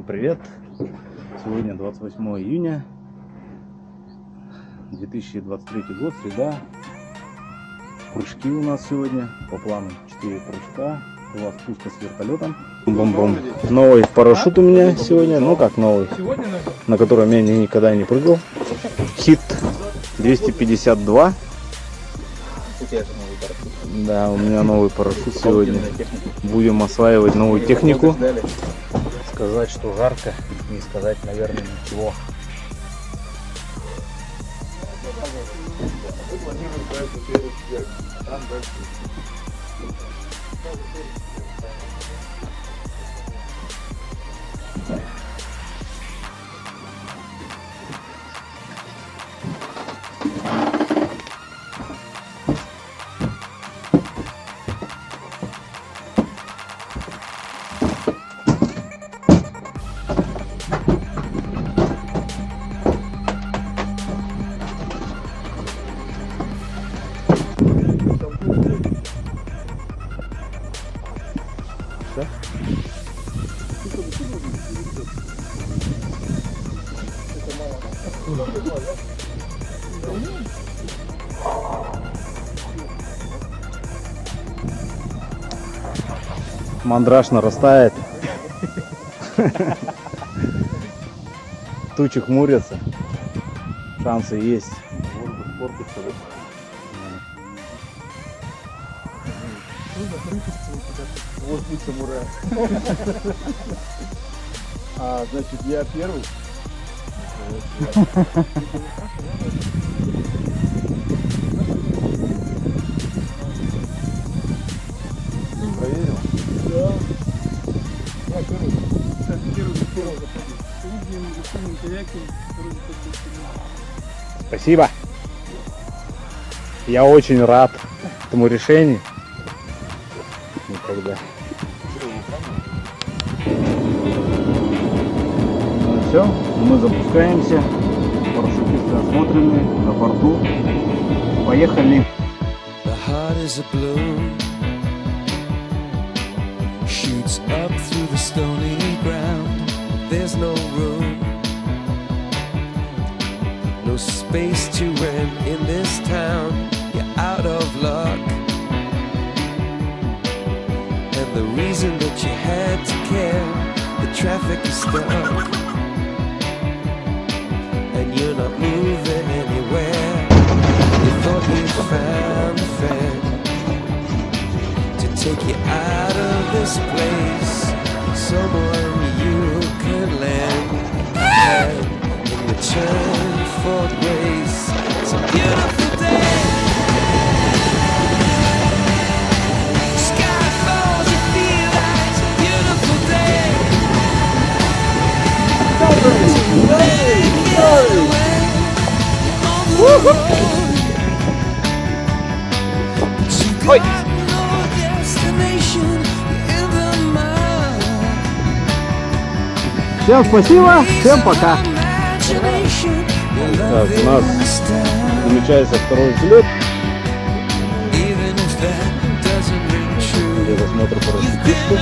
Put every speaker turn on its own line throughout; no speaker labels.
привет! Сегодня 28 июня 2023 год, среда. Прыжки у нас сегодня по плану 4 прыжка, 2 спуска с вертолетом. Бом-бом. Новый парашют у меня сегодня, ну как новый, на котором я никогда не прыгал. Хит 252. Да, у меня новый парашют сегодня. Будем осваивать новую технику. Сказать, что жарко, не сказать, наверное, ничего. Мандраж нарастает. Тучи хмурятся. Шансы есть.
А, значит, я первый. Проверил? Да. Я первый. Первый.
Спасибо. Я очень рад этому решению. Никогда. Ну все, мы запускаемся. Парашютисты осмотрены на борту. Поехали.
Shoots up through the stony ground. There's no room, no space to rent in this town. You're out of luck, and the reason that you had to care, the traffic is stuck, and you're not moving anywhere. You thought you found a friend to take you out of this place, someone you can lend a hand in return for grace. It's a beautiful day. Sky falls, you feel like it's a beautiful day. To make it away on the road.
Oi. Всем спасибо, всем пока. Так, у нас намечается второй взлет. Для досмотра парашютистов.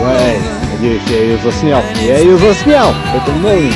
Ой, надеюсь, я ее заснял. Я ее заснял! Это молния.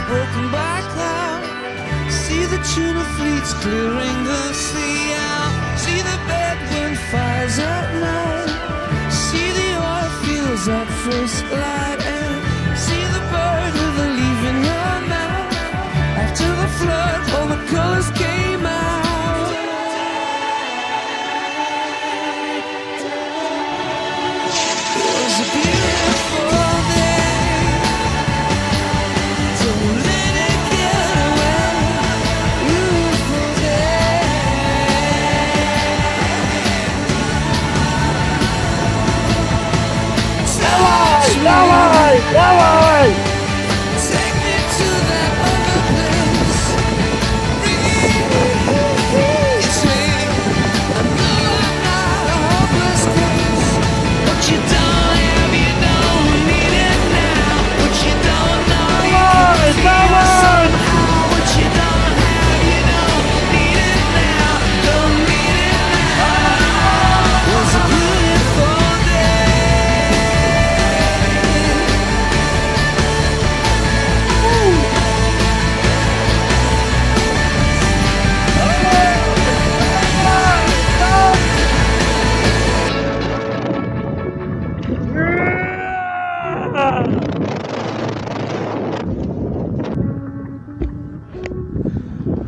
Broken by cloud. See the tuna fleets clearing the sea out. See the bedroom fires at night. See the oil fields at first light. And see the bird with a leaf in her mouth. After the flood, all the colors came out. It was a beautiful day.
Давай, давай!
Take me to that other place. Reach me. I know I'm not a hopeless case. What you don't have, you don't need it now. What you don't know, you can feel somehow. What you don't have, you don't need it now. Don't need it now. Was a beautiful day.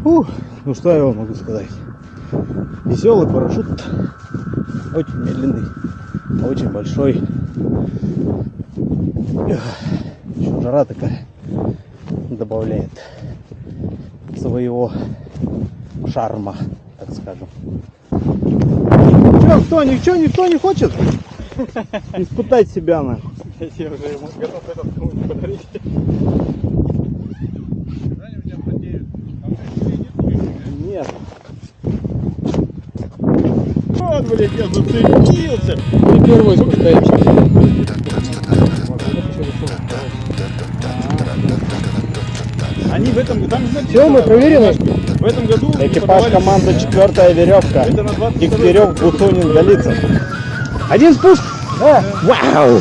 Фух, ну что я вам могу сказать? Веселый парашют, очень медленный, очень большой. Еще жара такая добавляет своего шарма, так скажем. Че, кто, никто не хочет испытать себя, нахуй?
Я уже ему готов этот кому-нибудь подарить.
Нет.
Вот, блядь, я зацепился.
Ты первый спускаешься.
Они в этом там же
Все, мы проверили.
в этом году
Экипаж команда 4-я веревка.
Это на 22
Дегтярев, Гусунин, Голицын. Один спуск. Да. Вау.